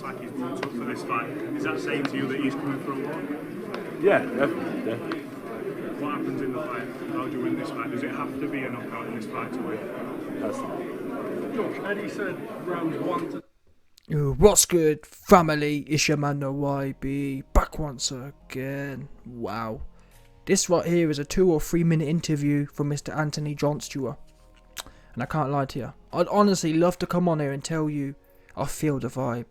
like he's pumped up for this fight. Is that saying to you that he's coming for a war? Yeah, definitely. Yeah. What happens in the fight? How do you win this fight? Does it have to be a knockout in this fight to win? Josh, Eddie said rounds 1 to... What's good, family? It's your man, the YB, back once again. Wow. This right here is a 2 or 3 minute interview from Mr. Anthony Johnstewart. And I can't lie to you, I'd honestly love to come on here and tell you I feel the vibe.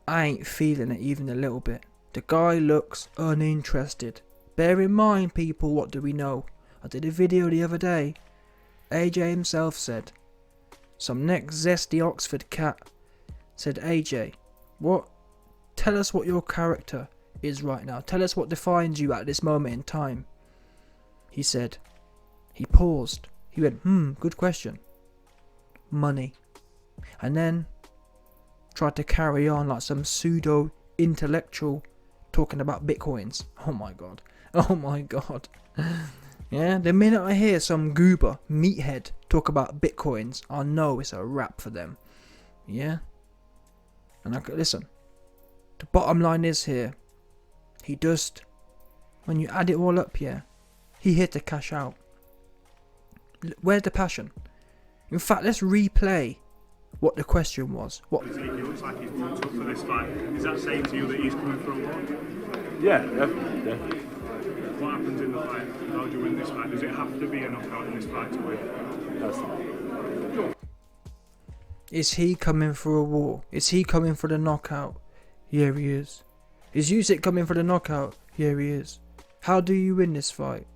I ain't feeling it even a little bit. The guy looks uninterested. Bear in mind, people, what do we know? I did a video the other day. AJ himself said, some next zesty Oxford cat said, AJ, tell us what your character is right now. Tell us what defines you at this moment in time. He said, he paused. He went, good question. Money. And then tried to carry on like some pseudo intellectual talking about bitcoins. Oh my god. Oh my god. Yeah, the minute I hear some goober meathead talk about bitcoins, I know it's a wrap for them. Yeah. And listen, the bottom line is here, when you add it all up, yeah, he here to cash out. Where's the passion? In fact, let's replay what the question was. He looks like he's pumped up for this fight. Is that saying to you that he's coming for a war? Yeah, definitely. Yeah. What happens in the fight? How do you win this fight? Does it have to be a knockout in this fight to win? Is he coming for a war? Is he coming for the knockout? Yeah, he is. Is Usyk coming for the knockout? Yeah, he is. How do you win this fight?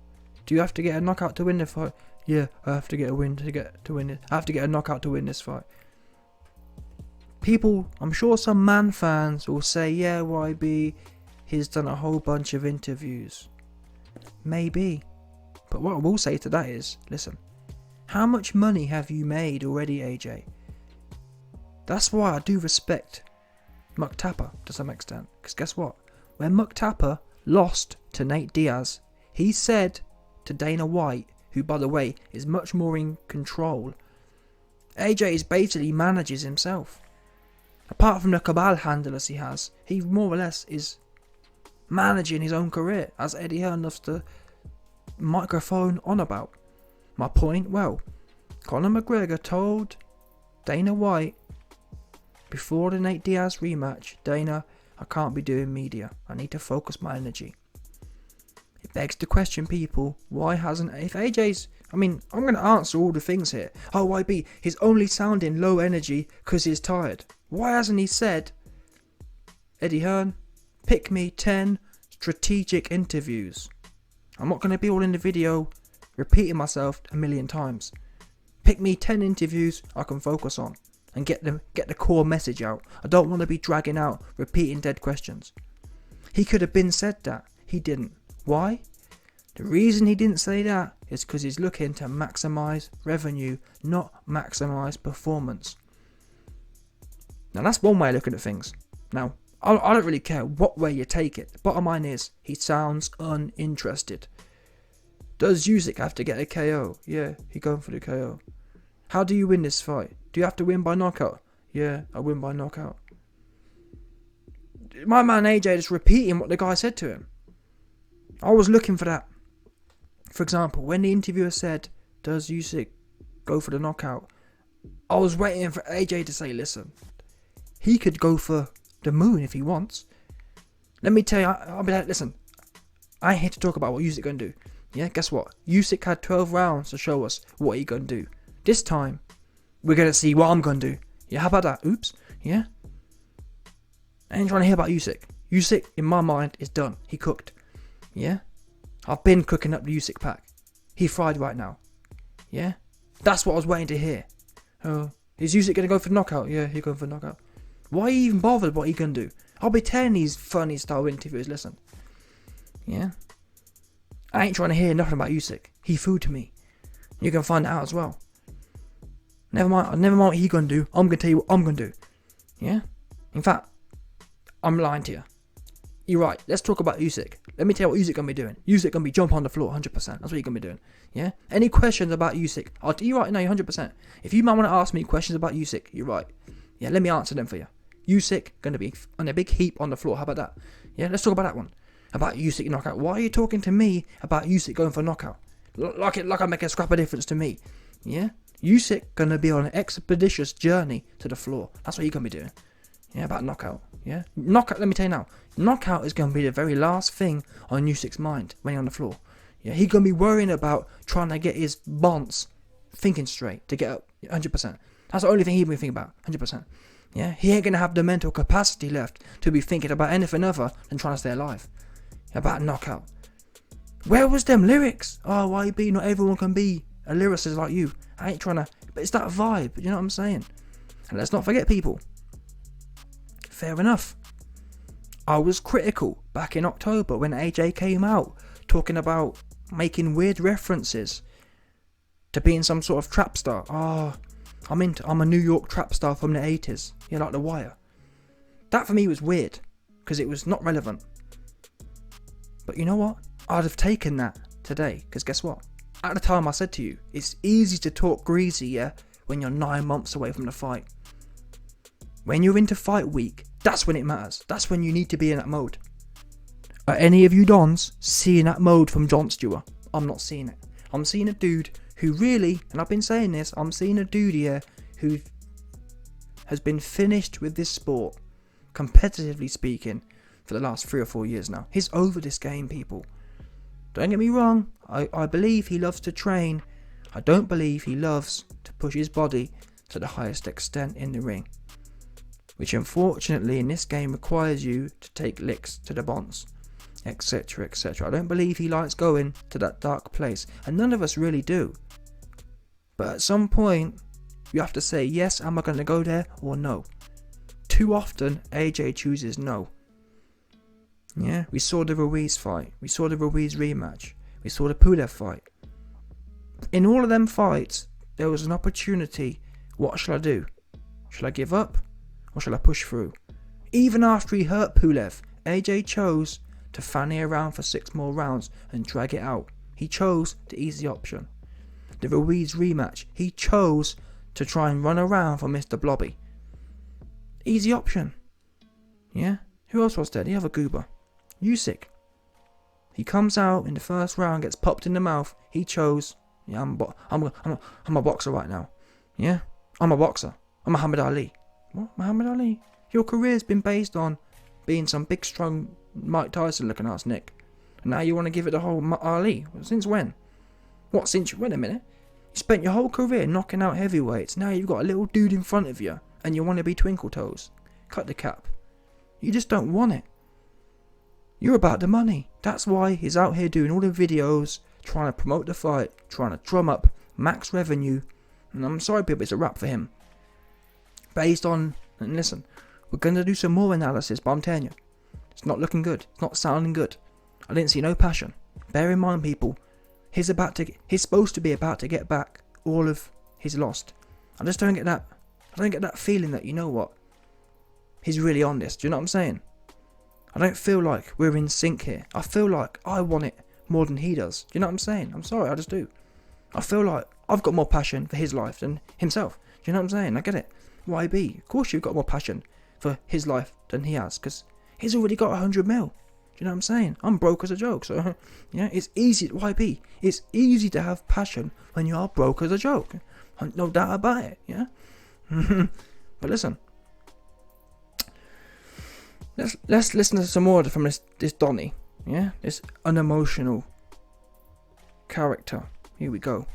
Do you have to get a knockout to win the fight? Yeah, I have to get a win to win it. I have to get a knockout to win this fight. People, I'm sure some man fans will say, yeah, YB, he's done a whole bunch of interviews. Maybe. But what I will say to that is, listen, how much money have you made already, AJ? That's why I do respect Muck Tapper to some extent. Because guess what? When Muck Tapper lost to Nate Diaz, he said to Dana White, who by the way is much more in control, AJ is basically manages himself. Apart from the cabal handlers he has, he more or less is managing his own career, as Eddie Hearn loves to microphone on about. My point, well, Conor McGregor told Dana White before the Nate Diaz rematch, Dana, I can't be doing media. I need to focus my energy. It begs the question, people, why hasn't, if AJ's, I'm going to answer all the things here. Oh, YB, he's only sounding low energy because he's tired. Why hasn't he said, Eddie Hearn, pick me 10 strategic interviews? I'm not going to be all in the video repeating myself a million times. Pick me 10 interviews I can focus on and get the core message out. I don't want to be dragging out repeating dead questions. He could have been said that. He didn't. Why? The reason he didn't say that is because he's looking to maximize revenue, not maximize performance. Now that's one way of looking at things. Now, I don't really care what way you take it. The bottom line is, he sounds uninterested. Does Usyk have to get a KO? Yeah, he going for the KO. How do you win this fight? Do you have to win by knockout? Yeah, I win by knockout. My man AJ is repeating what the guy said to him. I was looking for that. For example, when the interviewer said, does Usyk go for the knockout? I was waiting for AJ to say, listen, he could go for the moon if he wants. Let me tell you, I'll be like, listen, I ain't here to talk about what Usyk gonna do. Yeah, guess what? Usyk had 12 rounds to show us what he gonna do. This time, we're gonna see what I'm gonna do. Yeah, how about that? Oops. Yeah. I ain't trying to hear about Usyk. Usyk, in my mind, is done. He cooked. Yeah. I've been cooking up the Usyk pack. He fried right now. Yeah. That's what I was waiting to hear. Oh, is Usyk gonna go for the knockout? Yeah, he's going for the knockout. Why even bothered what he gonna do? I'll be telling these funny style interviews, listen. Yeah. I ain't trying to hear nothing about Usyk. He food to me. You're gonna find out as well. Never mind what he gonna do. I'm gonna tell you what I'm gonna do. Yeah? In fact, I'm lying to you. You're right. Let's talk about Usyk. Let me tell you what Usyk gonna be doing. Usyk gonna be jump on the floor 100%. That's what he's gonna be doing. Yeah? Any questions about Usyk? You're right, no, you're 100%. If you might want to ask me questions about Usyk, you're right. Yeah, let me answer them for you. Usyk going to be on a big heap on the floor. How about that? Yeah, let's talk about that one. About Usyk knockout. Why are you talking to me about Usyk going for knockout? Like I make a scrap of difference to me. Yeah? Usyk going to be on an expeditious journey to the floor. That's what you're going to be doing. Yeah, about knockout. Yeah? Knockout, let me tell you now. Knockout is going to be the very last thing on Usyk's mind when he's on the floor. Yeah, he's going to be worrying about trying to get his bonds thinking straight to get up 100%. That's the only thing he's going to think about, 100%. Yeah, he ain't going to have the mental capacity left to be thinking about anything other than trying to stay alive. About knockout. Where was them lyrics? Oh, YB, not everyone can be a lyricist like you. I ain't trying to, but it's that vibe, you know what I'm saying? And let's not forget, people. Fair enough. I was critical back in October when AJ came out talking about making weird references to being some sort of trap star. Oh, I'm a New York trap star from the 80s. Yeah, like The Wire. That for me was weird because it was not relevant. But you know what? I'd have taken that today because guess what? At the time I said to you, it's easy to talk greasy, yeah, when you're 9 months away from the fight. When you're into fight week, that's when it matters. That's when you need to be in that mode. Are any of you dons seeing that mode from Jon Stewart? I'm not seeing it. I'm seeing a dude who really, and I've been saying this, I'm seeing a dude here who has been finished with this sport, competitively speaking, for the last 3 or 4 years now. He's over this game, people. Don't get me wrong, I believe he loves to train. I don't believe he loves to push his body to the highest extent in the ring. Which unfortunately in this game requires you to take licks to the bonds, etc, etc. I don't believe he likes going to that dark place, and none of us really do. But at some point, you have to say, yes, am I going to go there, or no? Too often, AJ chooses no. Yeah, we saw the Ruiz fight, we saw the Ruiz rematch, we saw the Pulev fight. In all of them fights, there was an opportunity. What shall I do? Shall I give up? Or shall I push through? Even after he hurt Pulev, AJ chose to fanny around for 6 more rounds and drag it out. He chose the easy option. The Ruiz rematch, he chose to try and run around for Mr. Blobby. Easy option. Yeah? Who else was there? The other goober. Usyk. He comes out in the first round, gets popped in the mouth. He chose, yeah, I'm a boxer right now. Yeah? I'm a boxer. I'm Muhammad Ali. What? Muhammad Ali? Your career's been based on being some big, strong Mike Tyson looking ass Nick. And now you want to give it the whole Ali? Since when? What, since... Wait a minute. You spent your whole career knocking out heavyweights. Now you've got a little dude in front of you. And you want to be Twinkle Toes. Cut the cap. You just don't want it. You're about the money. That's why he's out here doing all the videos, trying to promote the fight, trying to drum up max revenue. And I'm sorry, people, it's a wrap for him. Based on, and listen, we're going to do some more analysis, but I'm telling you, it's not looking good. It's not sounding good. I didn't see no passion. Bear in mind, people, he's supposed to be about to get back all of his lost. I just don't get that. I don't get that feeling that, you know what, he's really on this. Do you know what I'm saying? I don't feel like we're in sync here. I feel like I want it more than he does. Do you know what I'm saying? I'm sorry, I just do. I feel like I've got more passion for his life than himself. Do you know what I'm saying? I get it. YB, of course you've got more passion for his life than he has, because he's already got 100 mil. Do you know what I'm saying? I'm broke as a joke, so yeah, it's easy. YB, it's easy to have passion when you are broke as a joke. No doubt about it. Yeah. But listen, let's listen to some more from this Donny. Yeah, this unemotional character. Here we go.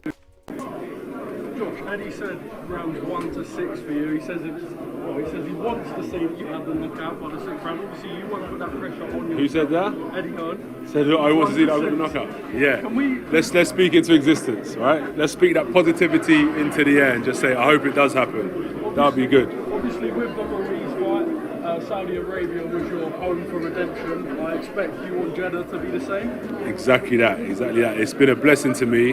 Josh, Eddie said rounds 1 to 6 for you. He says he says he wants to see that you have the knockout by the 6th round. Obviously, you want to put that pressure on you. Who said that? Eddie Hearn. Said I want to see that I got the knockout. Yeah. Let's speak into existence, right? Let's speak that positivity into the air and just say I hope it does happen. That'd be good. Obviously, with the Ruiz fight, Saudi Arabia was your home for redemption. I expect you want Jeddah to be the same. Exactly that. It's been a blessing to me,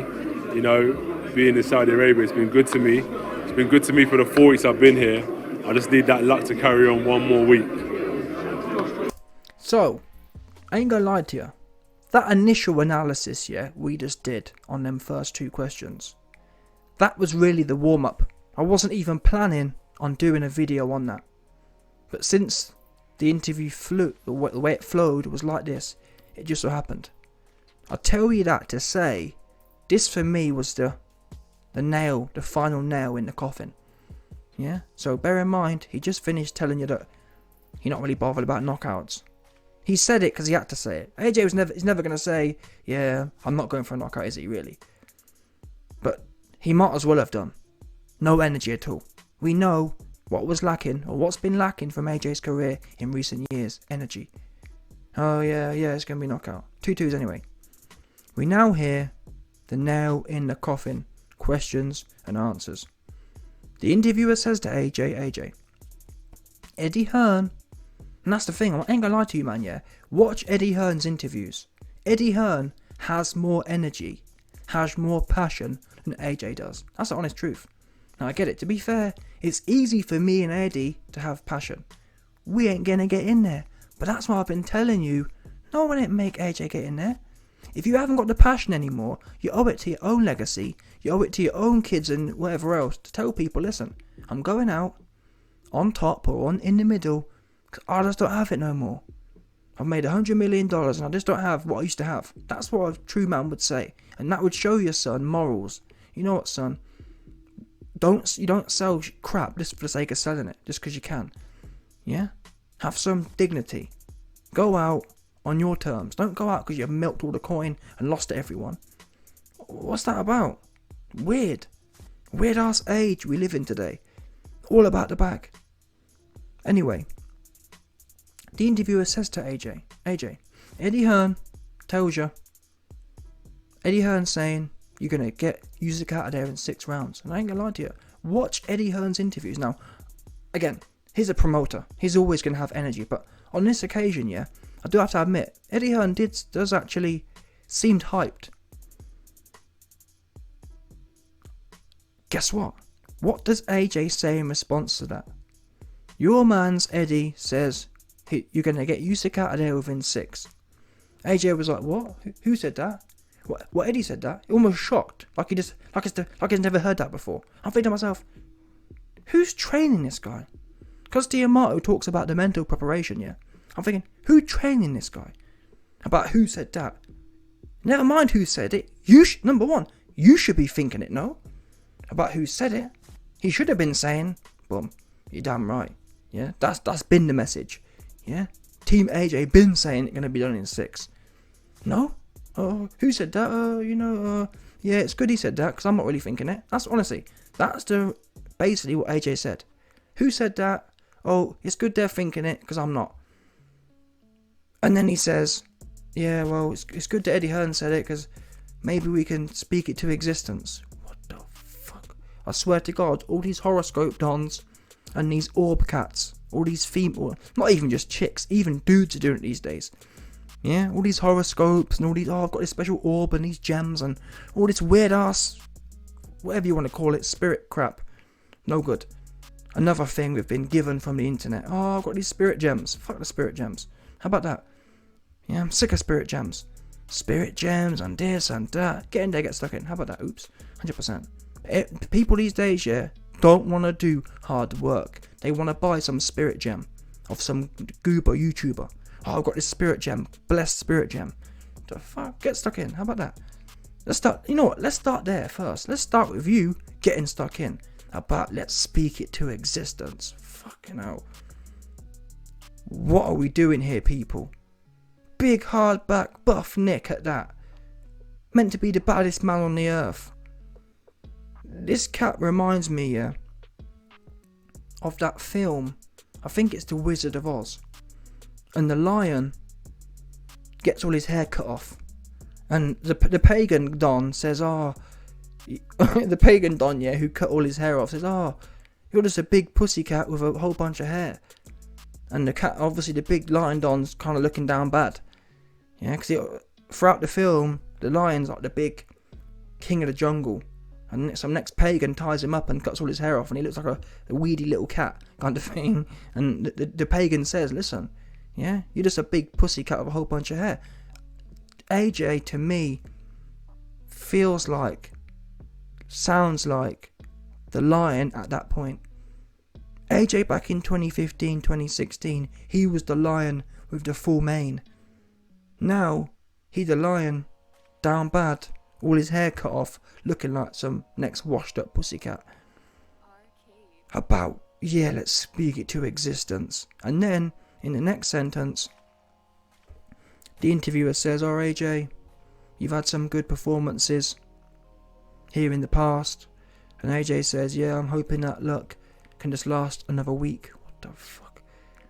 you know, being in Saudi Arabia. It's been good to me. It's been good to me for the 4 weeks I've been here. I just need that luck to carry on 1 more week. So, I ain't gonna lie to you. That initial analysis, yeah, we just did on them first 2 questions, that was really the warm-up. I wasn't even planning on doing a video on that. But since the interview flew, the way it flowed was like this, it just so happened. I tell you that to say, this for me was the nail, the final nail in the coffin. Yeah? So bear in mind, he just finished telling you that he's not really bothered about knockouts. He said it because he had to say it. AJ he's never going to say, yeah, I'm not going for a knockout, is he really? But he might as well have done. No energy at all. We know what was lacking, or what's been lacking from AJ's career in recent years. Energy. Oh yeah, it's going to be knockout. 2-2s anyway. We now hear the nail in the coffin. Questions and answers. The interviewer says to AJ, Eddie Hearn. And that's the thing, I ain't gonna lie to you, man, yeah. Watch Eddie Hearn's interviews. Eddie Hearn has more energy, has more passion than AJ does. That's the honest truth. Now I get it, to be fair, it's easy for me and Eddie to have passion. We ain't gonna get in there. But that's why I've been telling you, no one ain't make AJ get in there. If you haven't got the passion anymore, you owe it to your own legacy, you owe it to your own kids and whatever else to tell people, listen, I'm going out on top or in the middle, because I just don't have it no more. I've made $100 million and I just don't have what I used to have. That's what a true man would say. And that would show your son morals. You know what, son? You don't sell crap just for the sake of selling it, just because you can. Yeah? Have some dignity. Go out on your terms. Don't go out because you've milked all the coin and lost to everyone. What's that about? Weird. Weird ass age we live in today. All about the bag. Anyway, the interviewer says to AJ, Eddie Hearn tells you. Eddie Hearn's saying you're going to get Usyk out of there in 6 rounds. And I ain't going to lie to you. Watch Eddie Hearn's interviews. Now, again, he's a promoter. He's always going to have energy. But on this occasion, yeah, I do have to admit, Eddie Hearn does actually seemed hyped. Guess what? What does AJ say in response to that? Your man's Eddie says you're going to get Usyk out of there within 6. AJ was like, what? Who said that? What Eddie said that? Almost shocked. Like he's never heard that before. I'm thinking to myself, who's training this guy? Because Diamato talks about the mental preparation, yeah? I'm thinking, who training this guy? About who said that? Never mind who said it. Number one, you should be thinking it, no? About who said it. He should have been saying, boom, you're damn right. Yeah, that's been the message. Yeah, Team AJ been saying it's going to be done in 6. No? Oh, who said that? Yeah, it's good he said that, because I'm not really thinking it. That's basically what AJ said. Who said that? Oh, it's good they're thinking it, because I'm not. And then he says, yeah, well, it's good that Eddie Hearn said it, because maybe we can speak it to existence. What the fuck? I swear to God, all these horoscope dons and these orb cats, all these female, not even just chicks, even dudes are doing it these days. Yeah, all these horoscopes and all these, I've got this special orb and these gems and all this weird ass, whatever you want to call it, spirit crap. No good. Another thing we've been given from the internet. Oh, I've got these spirit gems. Fuck the spirit gems. How about that? Yeah, I'm sick of spirit gems. Spirit gems and this and that. Get in there, get stuck in. How about that? Oops. 100%. People these days, yeah, don't want to do hard work. They want to buy some spirit gem of some goober YouTuber. Oh, I've got this spirit gem. Blessed spirit gem. The fuck? Get stuck in. How about that? Let's start. You know what? Let's start there first. Let's start with you getting stuck in. About let's speak it to existence. Fucking hell. What are we doing here, people? Big, hard back, buff Nick at that. Meant to be the baddest man on the earth. This cat reminds me, of that film. I think it's The Wizard of Oz. And the lion gets all his hair cut off. And the pagan Don says, the pagan Don, yeah, who cut all his hair off, says, you're just a big pussycat with a whole bunch of hair. And the cat, obviously the big lion Don's kind of looking down bad. Yeah, because throughout the film, the lion's like the big king of the jungle. And some next pagan ties him up and cuts all his hair off and he looks like a weedy little cat kind of thing. And the pagan says, listen, yeah, you're just a big pussycat with a whole bunch of hair. AJ, to me, sounds like the lion at that point. AJ back in 2015, 2016, he was the lion with the full mane. Now, he the lion, down bad, all his hair cut off, looking like some next washed up pussycat. About, yeah, let's speak it to existence. And then, in the next sentence, the interviewer says, oh AJ, you've had some good performances here in the past. And AJ says, yeah, I'm hoping that luck can just last another week. What the fuck?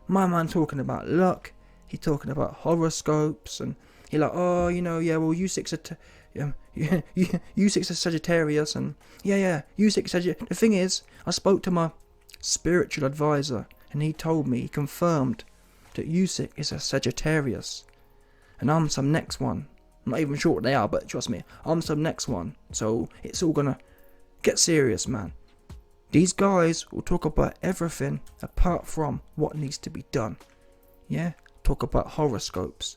My man talking about luck. He talking about horoscopes. And he like, oh, you know, yeah, well, Usyk's Usyk's a Sagittarius. And yeah, Usyk's Sagittarius. The thing is, I spoke to my spiritual advisor. And he told me, he confirmed that Usyk is a Sagittarius. And I'm some next one. I'm not even sure what they are, but trust me, I'm some next one. So it's all gonna get serious, man. These guys will talk about everything apart from what needs to be done. Yeah? Talk about horoscopes.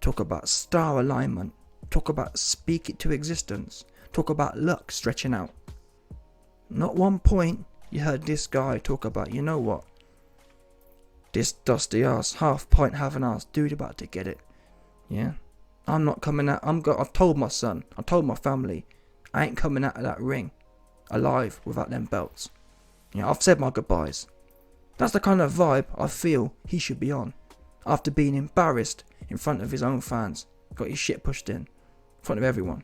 Talk about star alignment. Talk about speak it to existence. Talk about luck stretching out. Not one point you heard this guy talk about, you know what? This dusty ass, half pint having ass dude about to get it. Yeah? I'm not coming out. I've told my son, I told my family, I ain't coming out of that ring alive without them belts. Yeah, I've said my goodbyes. That's the kind of vibe I feel he should be on. After being embarrassed in front of his own fans, got his shit pushed in front of everyone.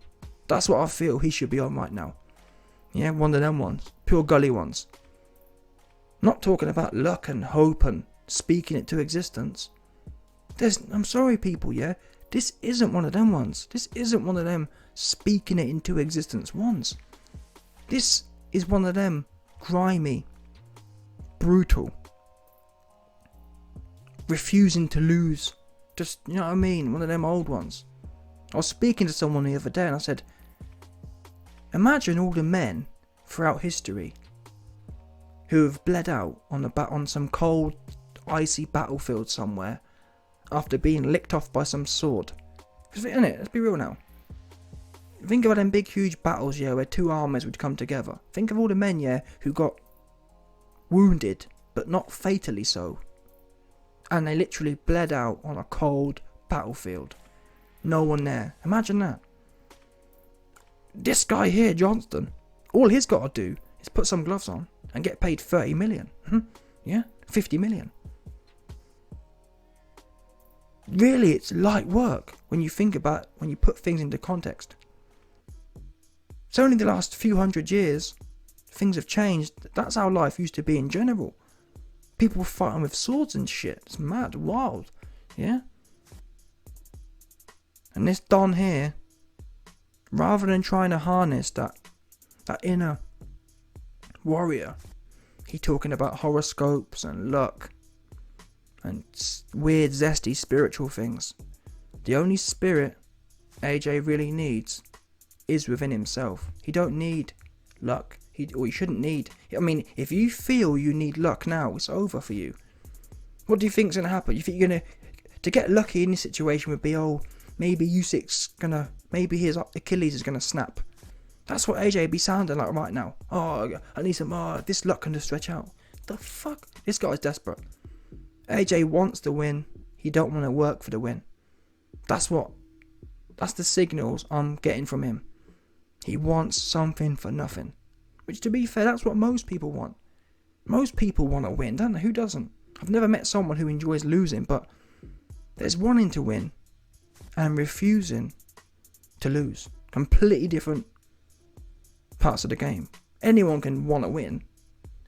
That's what I feel he should be on right now. Yeah, one of them ones, pure gully ones. Not talking about luck and hope and speaking it to existence. I'm sorry people, yeah. This isn't one of them ones. This isn't one of them speaking it into existence ones. This is one of them grimy, brutal, refusing to lose. Just, you know what I mean? One of them old ones. I was speaking to someone the other day and I said, imagine all the men throughout history who have bled out on some cold, icy battlefield somewhere after being licked off by some sword. Isn't it? Let's be real now. Think about them big huge battles, yeah, where two armies would come together. Think of all the men, yeah, who got wounded, but not fatally so. And they literally bled out on a cold battlefield. No one there. Imagine that. This guy here, Johnston, all he's got to do is put some gloves on and get paid 30 million. Yeah? 50 million. Really, it's light work when you put things into context. It's only the last few hundred years things have changed. That's how life used to be in general. People were fighting with swords and shit. It's mad, wild. Yeah? And this Don here, rather than trying to harness that inner warrior, he talking about horoscopes and luck and weird, zesty spiritual things. The only spirit AJ really needs is within himself. He don't need luck. He shouldn't need. I mean, if you feel you need luck now, it's over for you. What do you think's gonna happen? You think you're gonna to get lucky in this situation would be, oh, maybe Usyk's gonna, maybe his Achilles is gonna snap. That's what AJ be sounding like right now. Oh, I need some. Oh, this luck can just stretch out. The fuck? This guy's desperate. AJ wants to win. He don't want to work for the win. That's the signals I'm getting from him. He wants something for nothing. Which, to be fair, that's what most people want. Most people want to win, don't they? Who doesn't? I've never met someone who enjoys losing, but there's wanting to win and refusing to lose. Completely different parts of the game. Anyone can want to win.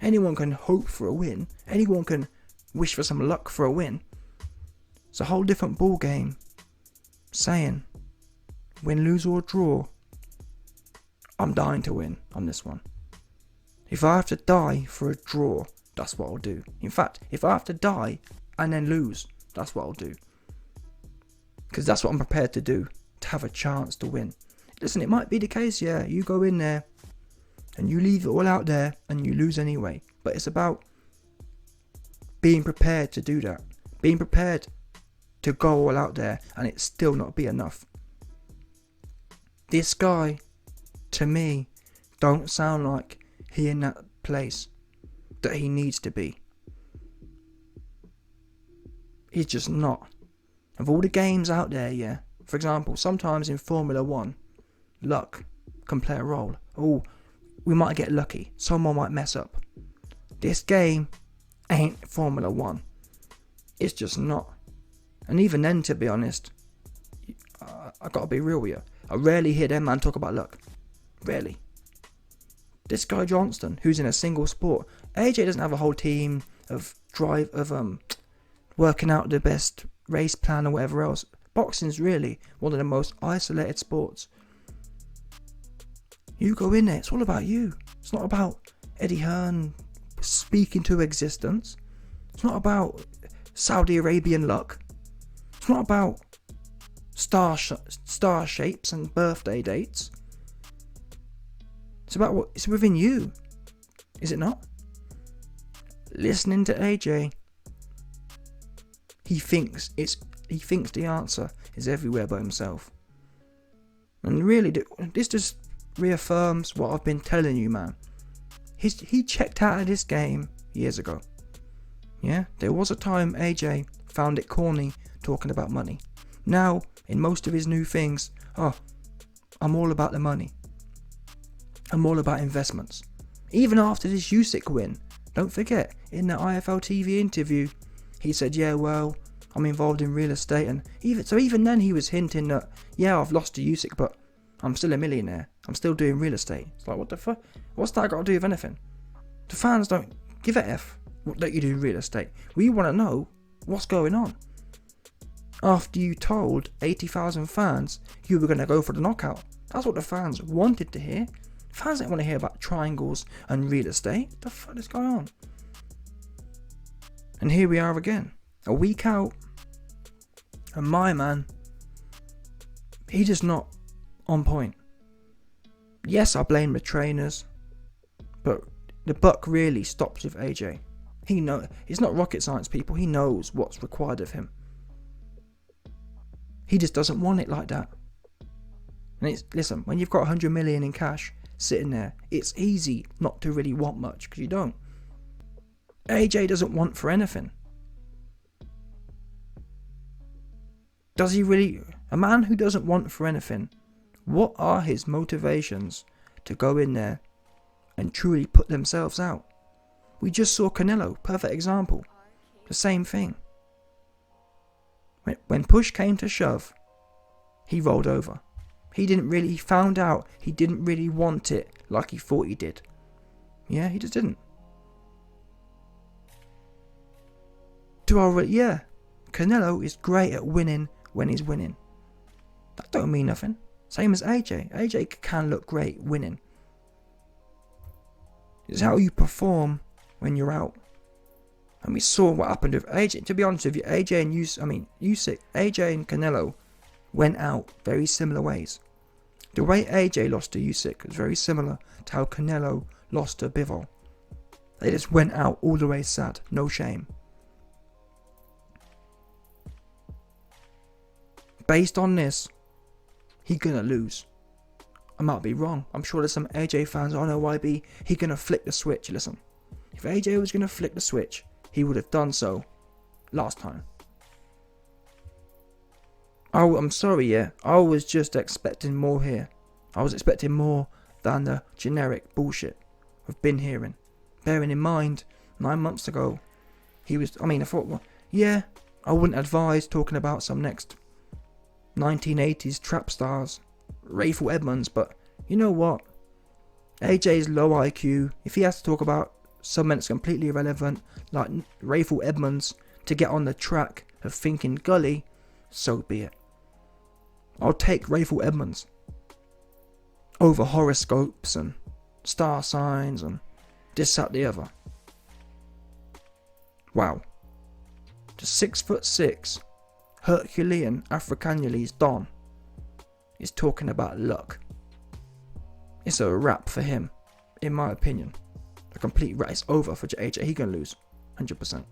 Anyone can hope for a win. Anyone can wish for some luck for a win. It's a whole different ball game. Saying, win, lose or draw, I'm dying to win on this one. If I have to die for a draw, that's what I'll do. In fact, if I have to die and then lose, that's what I'll do. Because that's what I'm prepared to do, to have a chance to win. Listen, it might be the case, yeah, you go in there and you leave it all out there and you lose anyway. But it's about being prepared to do that. Being prepared to go all out there and it still not be enough. This guy, to me, don't sound like he in that place. that he needs to be. He's just not. Of all the games out there, yeah. For example, sometimes in Formula 1, luck can play a role. Oh, we might get lucky. Someone might mess up. This game ain't Formula 1. It's just not. And even then, to be honest, I gotta be real with you. I rarely hear them man talk about luck. Rarely. This guy Johnston, who's in a single sport, AJ doesn't have a whole team of working out the best race plan or whatever else. Boxing's really one of the most isolated sports. You go in there, it's all about you. It's not about Eddie Hearn speaking to existence. It's not about Saudi Arabian luck. It's not about star shapes and birthday dates. It's about it's within you. Is it not? Listening to AJ, he thinks the answer is everywhere but himself. And really, this just reaffirms what I've been telling you, man. He checked out of this game years ago. Yeah, there was a time AJ found it corny talking about money. Now, in most of his new things, I'm all about the money. I'm all about investments. Even after this Usyk win, don't forget, in the IFL TV interview, he said, yeah, well, I'm involved in real estate, and even then he was hinting that, yeah, I've lost to Usyk, but I'm still a millionaire. I'm still doing real estate. It's like, what the fuck? What's that got to do with anything? The fans don't give a F that you do real estate. We want to know what's going on. After you told 80,000 fans you were going to go for the knockout. That's what the fans wanted to hear. Fans don't want to hear about triangles and real estate. What the fuck is going on? And here we are again. A week out. And my man, he just not on point. Yes, I blame the trainers, but the buck really stops with AJ. He knows it's not rocket science, people. He knows what's required of him. He just doesn't want it like that. And listen, when you've got 100 million in cash sitting there, it's easy not to really want much because you don't. AJ doesn't want for anything. Does he really? A man who doesn't want for anything, what are his motivations to go in there and truly put themselves out? We just saw Canelo, perfect example. The same thing. When push came to shove, he rolled over. He found out he didn't really want it like he thought he did. Yeah, he just didn't. Canelo is great at winning when he's winning. That don't mean nothing. Same as AJ. AJ can look great winning. It's how you perform when you're out. And we saw what happened with AJ. To be honest with you, Usyk, AJ and Canelo went out very similar ways. The way AJ lost to Usyk was very similar to how Canelo lost to Bivol. They just went out all the way sad, no shame. Based on this, he gonna lose. I might be wrong. I'm sure there's some AJ fans, oh no, YB, he gonna flick the switch. Listen, if AJ was gonna flick the switch, he would have done so last time. Oh, I'm sorry, yeah. I was just expecting more here. I was expecting more than the generic bullshit I've been hearing. Bearing in mind, 9 months ago, I thought, well, yeah, I wouldn't advise talking about some next 1980s trap stars, Rayful Edmonds, but you know what? AJ's low IQ. If he has to talk about something that's completely irrelevant, like Rayful Edmonds, to get on the track of thinking gully, so be it. I'll take Rayful Edmonds over horoscopes and star signs and this, that, the other. Wow. The 6'6" Herculean Africanulese Don is talking about luck. It's a wrap for him, in my opinion. A complete wrap. It's over for AJ. He gonna lose, 100%.